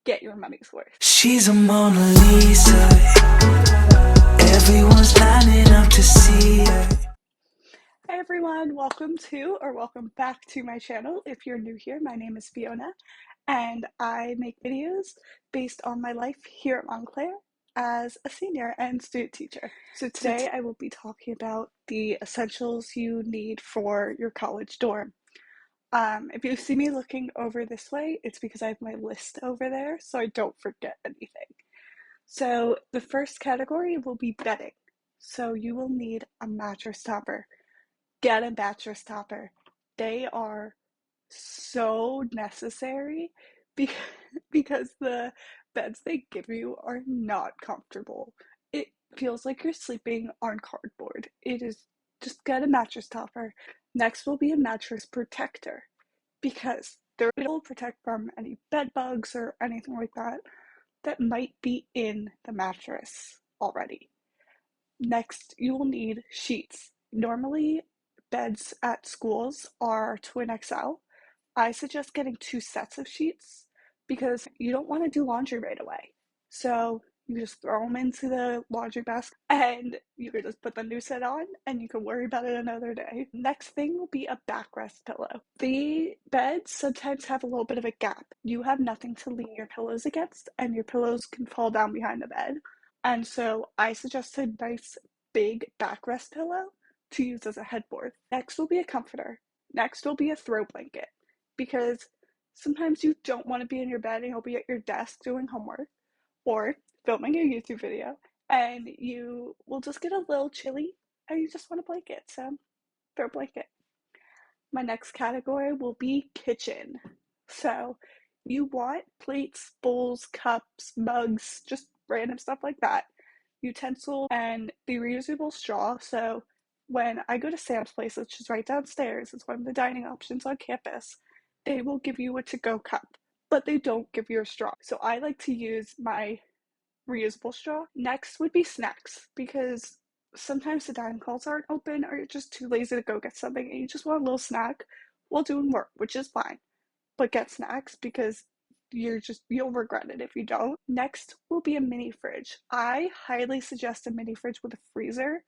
get your money's worth. She's a Mona Lisa. Everyone's lining up to see her. Hi everyone, welcome to or welcome back to my channel. If you're new here, my name is Fiona and I make videos based on my life here at Montclair as a senior and student teacher. So today I will be talking about the essentials you need for your college dorm. If you see me looking over this way, it's because I have my list over there so I don't forget anything. So the first category will be bedding. So you will need a mattress topper. Get a mattress topper. They are so necessary because the beds they give you are not comfortable. It feels like you're sleeping on cardboard. It is just get a mattress topper. Next will be a mattress protector because they'll protect from any bed bugs or anything like that might be in the mattress already. Next, you will need sheets. Normally, beds at schools are twin XL. I suggest getting 2 sets of sheets because you don't want to do laundry right away. So you just throw them into the laundry basket and you can just put the new set on and you can worry about it another day. Next thing will be a backrest pillow. The beds sometimes have a little bit of a gap. You have nothing to lean your pillows against and your pillows can fall down behind the bed. And so I suggest a nice big backrest pillow to use as a headboard. Next will be a comforter. Next will be a throw blanket because sometimes you don't want to be in your bed and you'll be at your desk doing homework or filming a YouTube video and you will just get a little chilly and you just want a blanket. So throw a blanket. My next category will be kitchen. So you want plates, bowls, cups, mugs, just random stuff like that, utensil, and the reusable straw. So when I go to Sam's Place, which is right downstairs, it's one of the dining options on campus, they will give you a to-go cup, but they don't give you a straw. So I like to use my reusable straw. Next would be snacks because sometimes the dining halls aren't open or you're just too lazy to go get something and you just want a little snack while doing work, which is fine. But get snacks because you'll regret it if you don't. Next will be a mini fridge. I highly suggest a mini fridge with a freezer.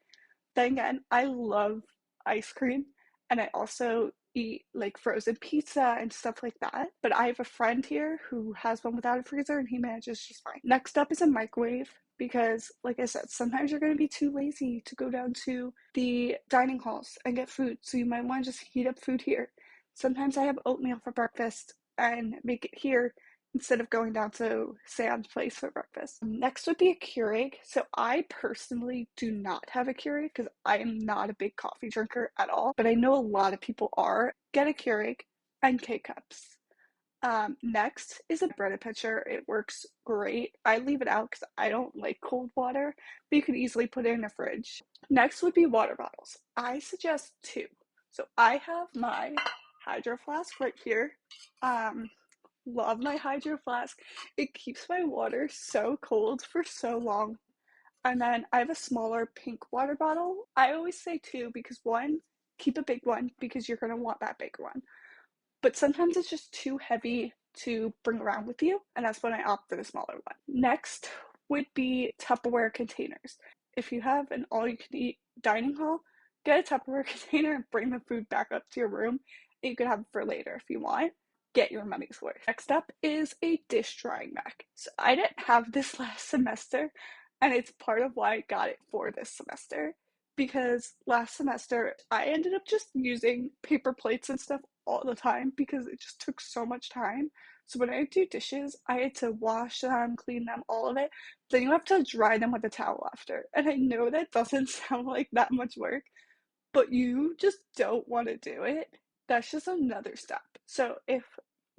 Then again, I love ice cream and I also eat like frozen pizza and stuff like that. But I have a friend here who has one without a freezer and he manages just fine. Next up is a microwave because, like I said, sometimes you're going to be too lazy to go down to the dining halls and get food. So you might want to just heat up food here. Sometimes I have oatmeal for breakfast and make it here instead of going down to Sam's Place for breakfast. Next would be a Keurig. So I personally do not have a Keurig because I am not a big coffee drinker at all, but I know a lot of people are. Get a Keurig and K-Cups. Next is a breaded pitcher. It works great. I leave it out because I don't like cold water, but you could easily put it in a fridge. Next would be water bottles. I suggest 2. So I have my hydro flask right here. Love my hydro flask. It keeps my water so cold for so long. And then I have a smaller pink water bottle. I always say 2 because one, keep a big one because you're going to want that bigger one. But sometimes it's just too heavy to bring around with you, and that's when I opt for the smaller one. Next would be Tupperware containers. If you have an all-you-can-eat dining hall, get a Tupperware container and bring the food back up to your room. You could have it for later if you want. Get your money's worth. Next up is a dish drying rack. So I didn't have this last semester, and it's part of why I got it for this semester. Because last semester I ended up just using paper plates and stuff all the time because it just took so much time. So when I do dishes, I had to wash them, clean them, all of it. Then you have to dry them with a towel after. And I know that doesn't sound like that much work, but you just don't want to do it. That's just another step. So if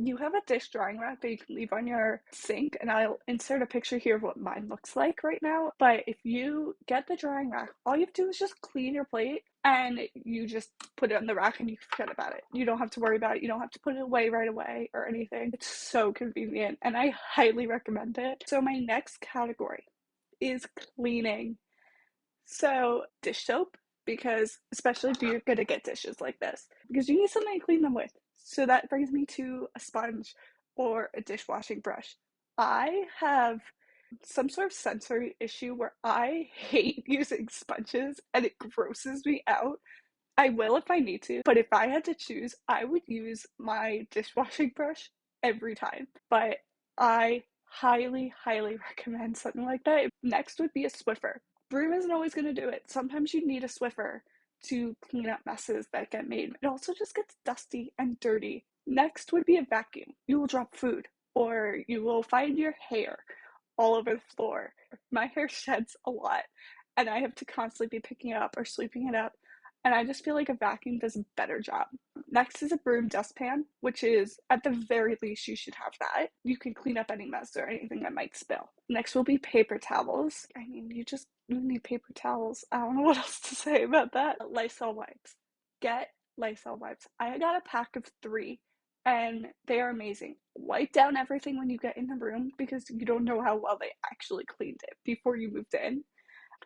you have a dish drying rack that you can leave on your sink, and I'll insert a picture here of what mine looks like right now. But if you get the drying rack, all you have to do is just clean your plate and you just put it on the rack and you forget about it. You don't have to worry about it. You don't have to put it away right away or anything. It's so convenient and I highly recommend it. So my next category is cleaning. So dish soap, because especially if you're gonna get dishes like this, because you need something to clean them with. So that brings me to a sponge or a dishwashing brush. I have some sort of sensory issue where I hate using sponges and it grosses me out. I will if I need to, but if I had to choose, I would use my dishwashing brush every time. But I highly, highly recommend something like that. Next would be a Swiffer. Broom isn't always going to do it. Sometimes you need a Swiffer to clean up messes that get made. It also just gets dusty and dirty. Next would be a vacuum. You will drop food or you will find your hair all over the floor. My hair sheds a lot and I have to constantly be picking it up or sweeping it up. And I just feel like a vacuum does a better job. Next is a broom dustpan, which is at the very least you should have that. You can clean up any mess or anything that might spill. Next will be paper towels. I mean, you need paper towels. I don't know what else to say about that. Lysol wipes. Get Lysol wipes. I got a pack of 3 and they are amazing. Wipe down everything when you get in the room because you don't know how well they actually cleaned it before you moved in.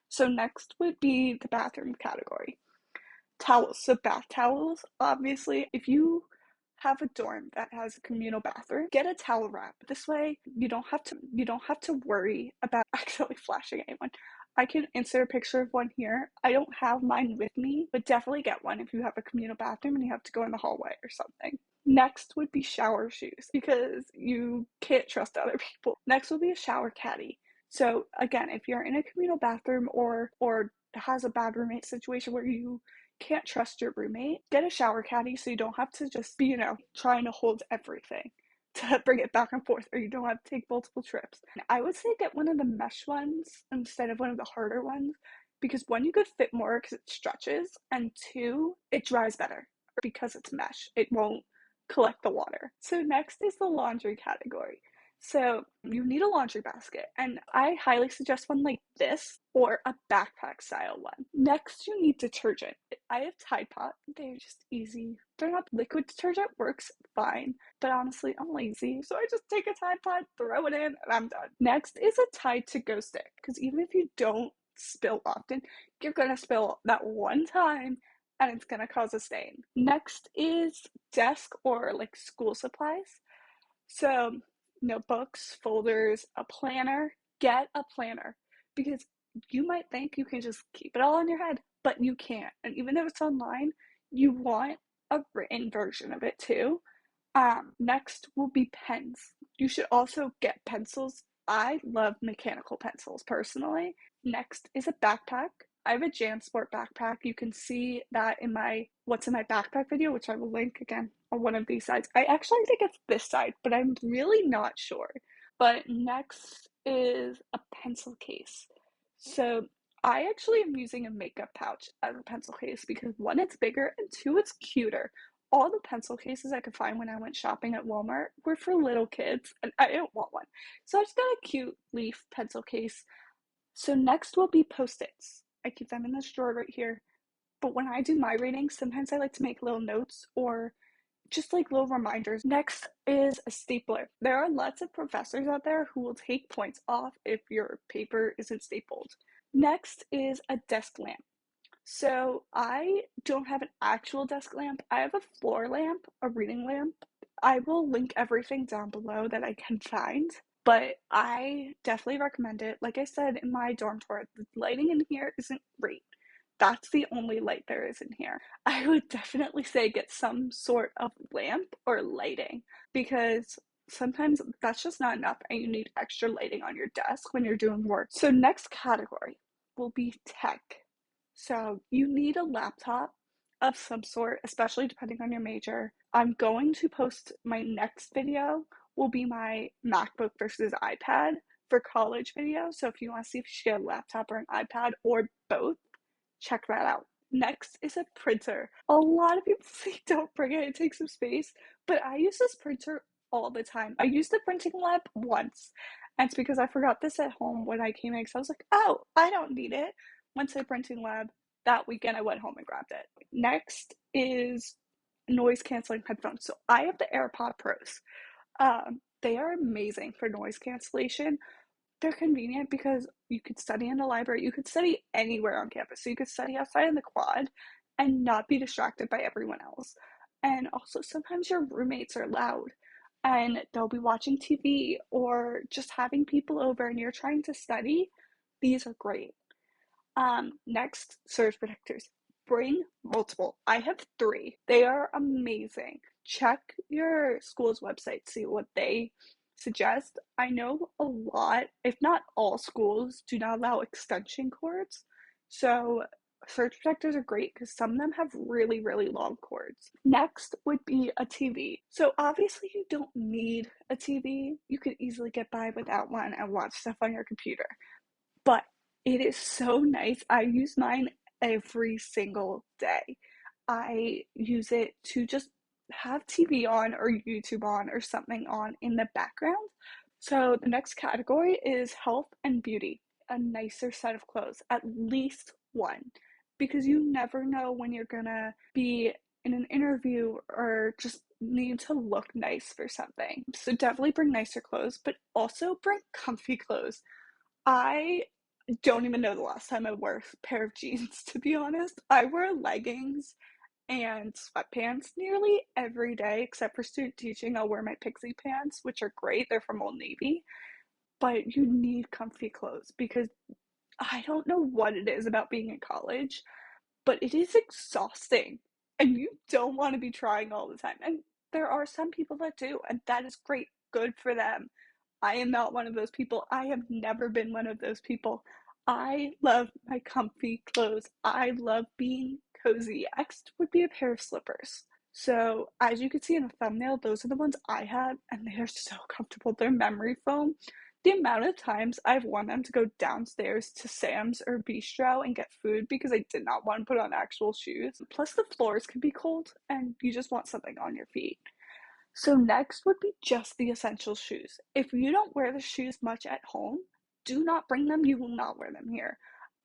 So next would be the bathroom category. Towels. So bath towels, obviously, if you have a dorm that has a communal bathroom, get a towel wrap. This way you don't have to worry about accidentally flashing anyone. I can insert a picture of one here. I don't have mine with me, but definitely get one if you have a communal bathroom and you have to go in the hallway or something. Next would be shower shoes because you can't trust other people. Next will be a shower caddy. So again, if you're in a communal bathroom or has a bad roommate situation where you can't trust your roommate, get a shower caddy so you don't have to just be, trying to hold everything to bring it back and forth, or you don't have to take multiple trips. I would say get one of the mesh ones instead of one of the harder ones because one, you could fit more because it stretches, and two, it dries better because it's mesh. It won't collect the water. So next is the laundry category. So you need a laundry basket, and I highly suggest one like this or a backpack style one. Next, you need detergent. I have Tide Pod. They're just easy. They're not liquid detergent, works fine, but honestly, I'm lazy, so I just take a Tide Pod, throw it in, and I'm done. Next is a Tide to Go stick, because even if you don't spill often, you're gonna spill that one time and it's gonna cause a stain. Next is desk or like school supplies. So, notebooks, folders, a planner, get a planner because you might think you can just keep it all in your head, but you can't. And even if it's online, you want a written version of it too. Next will be pens. You should also get pencils. I love mechanical pencils personally. Next is a backpack. I have a JanSport backpack. You can see that in my what's in my backpack video, which I will link again on one of these sides. I actually think it's this side, but I'm really not sure. But next is a pencil case. So I actually am using a makeup pouch as a pencil case because one, it's bigger, and two, it's cuter. All the pencil cases I could find when I went shopping at Walmart were for little kids, and I didn't want one. So I just got a cute leaf pencil case. So next will be Post-its. I keep them in this drawer right here. But when I do my readings, sometimes I like to make little notes or just like little reminders. Next is a stapler. There are lots of professors out there who will take points off if your paper isn't stapled. Next is a desk lamp. So I don't have an actual desk lamp. I have a floor lamp, a reading lamp. I will link everything down below that I can find, but I definitely recommend it. Like I said in my dorm tour, the lighting in here isn't great. That's the only light there is in here. I would definitely say get some sort of lamp or lighting because sometimes that's just not enough and you need extra lighting on your desk when you're doing work. So next category will be tech. So you need a laptop of some sort, especially depending on your major. I'm going to post my next video will be my MacBook versus iPad for college video. So if you want to see if you should get a laptop or an iPad or both, check that out. Next is a printer. A lot of people say don't bring it, it takes some space, but I use this printer all the time. I used the printing lab once, and it's because I forgot this at home when I came in because I was like, oh, I don't need it. Went to the printing lab. That weekend I went home and grabbed it. Next is noise canceling headphones. So I have the AirPod Pros. They are amazing for noise cancellation. They're convenient because you could study in the library, you could study anywhere on campus. So you could study outside in the quad and not be distracted by everyone else. And also sometimes your roommates are loud. and they'll be watching TV or just having people over and you're trying to study, these are great. Next, surge protectors. Bring multiple. I have three. They are amazing. Check your school's website, see what they suggest. I know a lot, if not all schools, do not allow extension cords. So surge protectors are great because some of them have really, really long cords. Next would be a TV. So obviously you don't need a TV. You could easily get by without one and watch stuff on your computer. But it is so nice. I use mine every single day. I use it to just have TV on or YouTube on or something on in the background. So the next category is health and beauty. A nicer set of clothes, at least one, because you never know when you're gonna be in an interview or just need to look nice for something. So definitely bring nicer clothes, but also bring comfy clothes. I don't even know the last time I wore a pair of jeans, to be honest. I wear leggings and sweatpants nearly every day, except for student teaching. I'll wear my pixie pants, which are great. They're from Old Navy. But you need comfy clothes because I don't know what it is about being in college, but it is exhausting and you don't want to be trying all the time. And there are some people that do, and that is great. Good for them. I am not one of those people. I have never been one of those people. I love my comfy clothes. I love being cozy. Next would be a pair of slippers. So, as you can see in the thumbnail, those are the ones I have, and they are so comfortable. They're memory foam. The amount of times I've worn them to go downstairs to Sam's or Bistro and get food because I did not want to put on actual shoes. Plus, the floors can be cold, and you just want something on your feet. So next would be just the essential shoes. If you don't wear the shoes much at home, do not bring them. You will not wear them here.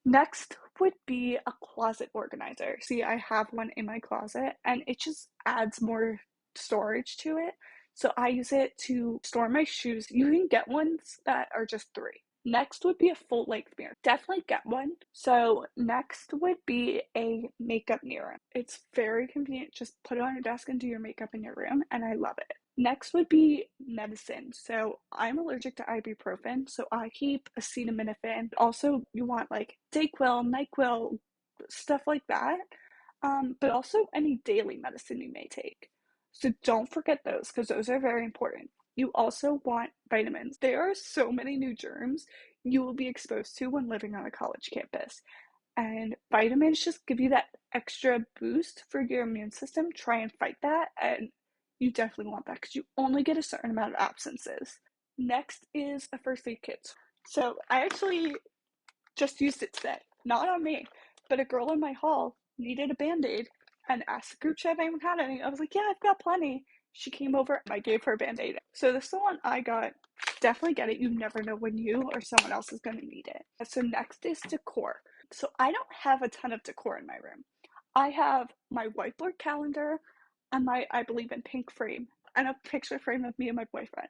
Next would be a closet organizer. See, I have one in my closet and it just adds more storage to it. So I use it to store my shoes. You can get ones that are just three. Next would be a full length mirror. Definitely get one. So next would be a makeup mirror. It's very convenient. Just put it on your desk and do your makeup in your room, and I love it. Next would be medicine. So I'm allergic to ibuprofen, so I keep acetaminophen. Also, you want like Dayquil, NyQuil, stuff like that. But also any daily medicine you may take. So don't forget those because those are very important. You also want vitamins. There are so many new germs you will be exposed to when living on a college campus. And vitamins just give you that extra boost for your immune system. Try and fight that. And you definitely want that because you only get a certain amount of absences. Next is a first aid kit. So I actually just used it today. Not on me, but a girl in my hall needed a band-aid and asked the group chat if anyone had any. I was like, yeah, I've got plenty. She came over and I gave her a band-aid. So this is the one I got. Definitely get it. You never know when you or someone else is going to need it. So next is decor. So I don't have a ton of decor in my room. I have my whiteboard calendar and my I believe in pink frame and a picture frame of me and my boyfriend.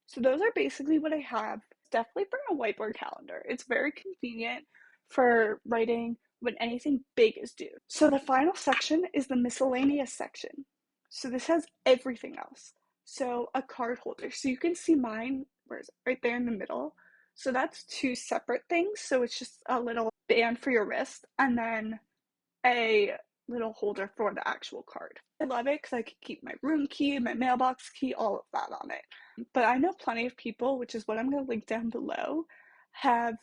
So those are basically what I have. Definitely bring a whiteboard calendar. It's very convenient for writing when anything big is due. So the final section is the miscellaneous section. So this has everything else. So a card holder. So you can see mine, where is it? Right there in the middle. So that's two separate things. So it's just a little band for your wrist and then a little holder for the actual card. I love it because I can keep my room key, my mailbox key, all of that on it. But I know plenty of people, which is what I'm going to link down below, have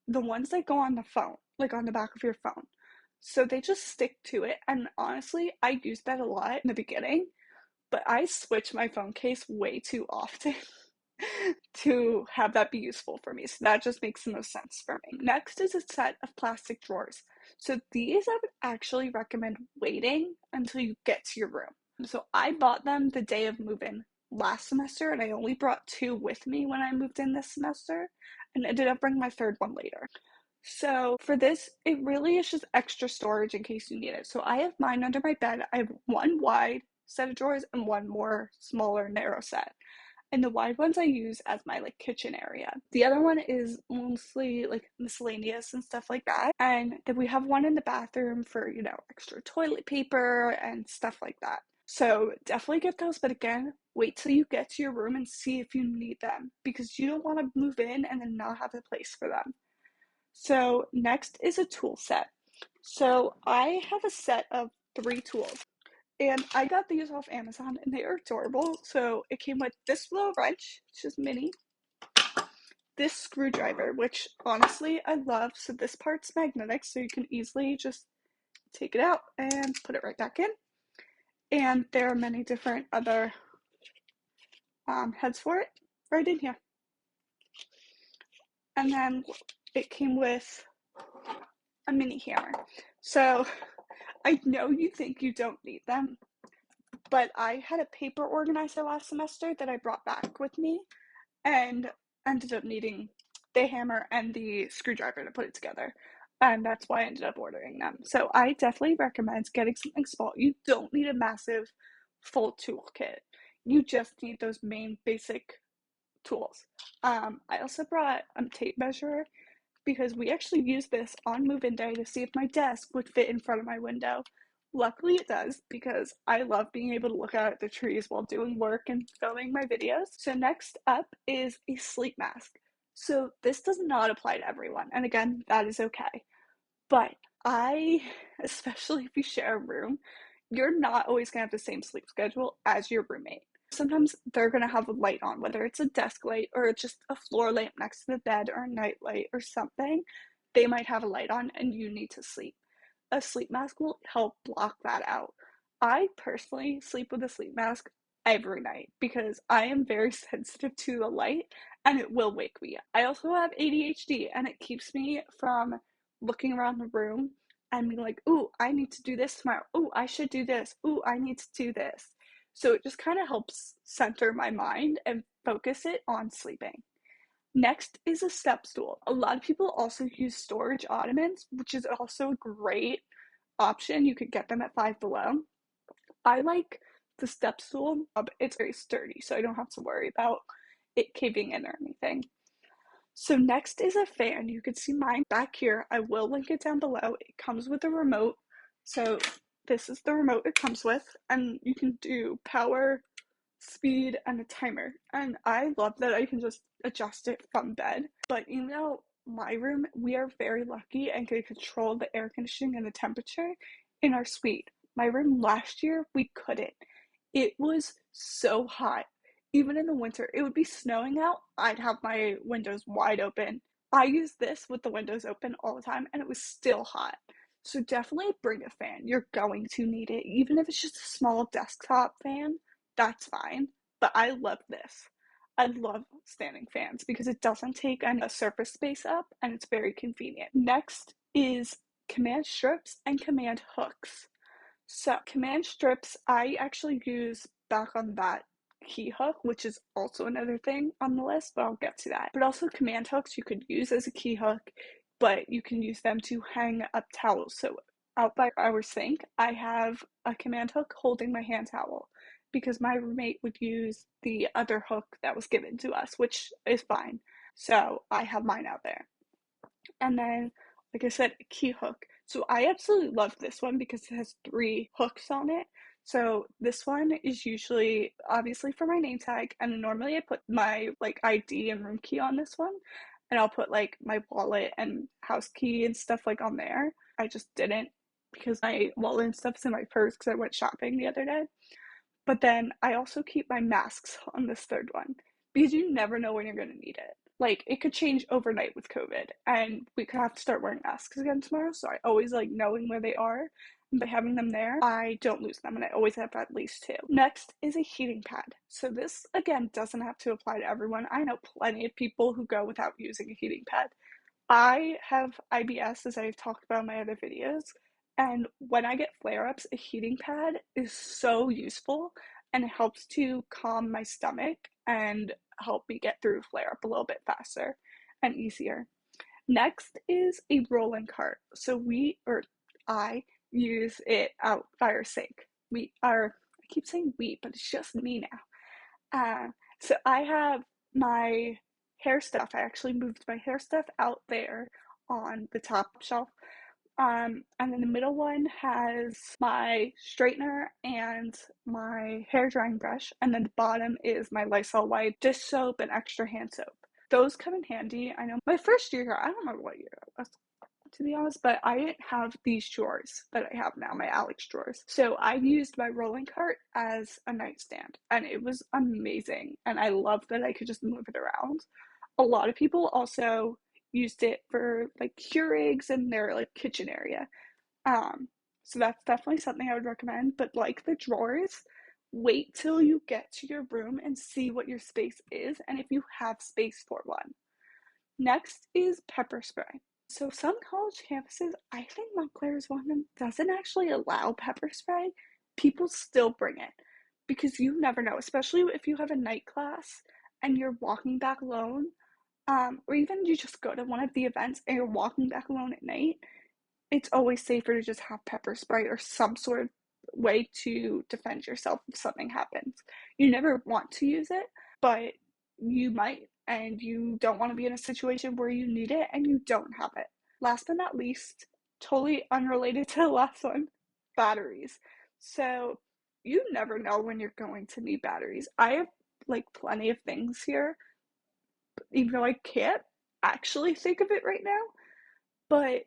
the ones that go on the phone, like on the back of your phone. So they just stick to it. And honestly, I used that a lot in the beginning, but I switch my phone case way too often to have that be useful for me. So that just makes the most sense for me. Next is a set of plastic drawers. So these I would actually recommend waiting until you get to your room. So I bought them the day of move-in last semester and I only brought two with me when I moved in this semester and ended up bringing my third one later. So for this, it really is just extra storage in case you need it. So I have mine under my bed. I have one wide set of drawers and one more smaller narrow set. And the wide ones I use as my like kitchen area. The other one is mostly like miscellaneous and stuff like that. And then we have one in the bathroom for, extra toilet paper and stuff like that. So definitely get those, but again, wait till you get to your room and see if you need them because you don't want to move in and then not have a place for them. So next is a tool set. So I have a set of 3 tools and I got these off Amazon and they are adorable. So it came with this little wrench, which is mini, this screwdriver, which honestly I love. So this part's magnetic, so you can easily just take it out and put it right back in. And there are many different other heads for it right in here. And then it came with a mini hammer. So I know you think you don't need them, but I had a paper organizer last semester that I brought back with me and ended up needing the hammer and the screwdriver to put it together. And that's why I ended up ordering them. So I definitely recommend getting something small. You don't need a massive full toolkit. You just need those main basic tools. I also brought a tape measure because we actually used this on move-in day to see if my desk would fit in front of my window. Luckily it does because I love being able to look out at the trees while doing work and filming my videos. So next up is a sleep mask. So this does not apply to everyone, and again, that is okay. But especially if you share a room, you're not always gonna have the same sleep schedule as your roommate. Sometimes they're gonna have a light on, whether it's a desk light or just a floor lamp next to the bed or a night light or something. They might have a light on and you need to sleep. A sleep mask will help block that out. I personally sleep with a sleep mask every night because I am very sensitive to the light and it will wake me up. I also have ADHD and it keeps me from looking around the room and being like, ooh, I need to do this tomorrow. Ooh, I should do this. Ooh, I need to do this. So it just kind of helps center my mind and focus it on sleeping. Next is a step stool. A lot of people also use storage ottomans, which is also a great option. You could get them at Five Below. I like the step stool. It's very sturdy, so I don't have to worry about it caving in or anything. So next is a fan. You can see mine back here. I will link it down below. It comes with a remote. So this is the remote it comes with, and you can do power, speed, and a timer. And I love that I can just adjust it from bed. But even though my room, we are very lucky and can control the air conditioning and the temperature in our suite. My room last year, we couldn't. It was so hot. Even in the winter, it would be snowing out. I'd have my windows wide open. I use this with the windows open all the time, and it was still hot. So definitely bring a fan. You're going to need it. Even if it's just a small desktop fan, that's fine. But I love this. I love standing fans because it doesn't take any surface space up and it's very convenient. Next is command strips and command hooks. So command strips, I actually use back on that key hook, which is also another thing on the list, but I'll get to that. But also command hooks you could use as a key hook, but you can use them to hang up towels. So out by our sink, I have a command hook holding my hand towel because my roommate would use the other hook that was given to us, which is fine. So I have mine out there. And then, like I said, a key hook. So I absolutely love this one because it has 3 hooks on it. So this one is usually obviously for my name tag, and normally I put my like ID and room key on this one, and I'll put like my wallet and house key and stuff like on there. I just didn't because my wallet and stuff's in my purse because I went shopping the other day. But then I also keep my masks on this third one because you never know when you're going to need it. Like it could change overnight with COVID and we could have to start wearing masks again tomorrow. So I always like knowing where they are. And by having them there, I don't lose them and I always have at least 2. Next is a heating pad. So this again doesn't have to apply to everyone. I know plenty of people who go without using a heating pad. I have IBS, as I've talked about in my other videos, and when I get flare ups, a heating pad is so useful and it helps to calm my stomach and help me get through flare up a little bit faster and easier. Next is a rolling cart. So I use it out by our sink. I keep saying we, but it's just me now. So I have my hair stuff. I actually moved my hair stuff out there on the top shelf And then the middle one has my straightener and my hair drying brush, and then the bottom is my Lysol wipe, dish soap, and extra hand soap. Those come in handy. I know my first year here, I don't remember what year it was, to be honest, but I didn't have these drawers that I have now, my Alex drawers. So I used my rolling cart as a nightstand, and it was amazing. And I loved that I could just move it around. A lot of people also used it for like Keurigs in their like kitchen area. Um, so that's definitely something I would recommend. But like the drawers, wait till you get to your room and see what your space is and if you have space for one. Next is pepper spray. So some college campuses, I think Montclair is one of them, doesn't actually allow pepper spray. People still bring it because you never know, especially if you have a night class and you're walking back alone, or even you just go to one of the events and you're walking back alone at night. It's always safer to just have pepper spray or some sort of way to defend yourself if something happens. You never want to use it, but you might, and you don't want to be in a situation where you need it and you don't have it. Last but not least, totally unrelated to the last one, batteries. So you never know when you're going to need batteries. I have like plenty of things here, even though I can't actually think of it right now, but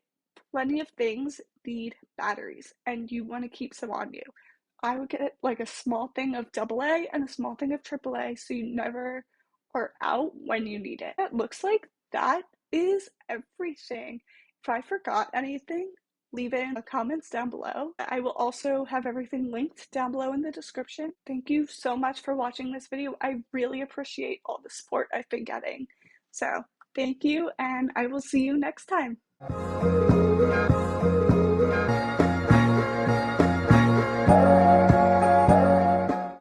plenty of things need batteries and you want to keep some on you. I would get like a small thing of AA and a small thing of AAA so you never are out when you need it. It looks like that is everything. If I forgot anything, leave it in the comments down below. I will also have everything linked down below in the description. Thank you so much for watching this video. I really appreciate all the support I've been getting. So thank you, and I will see you next time.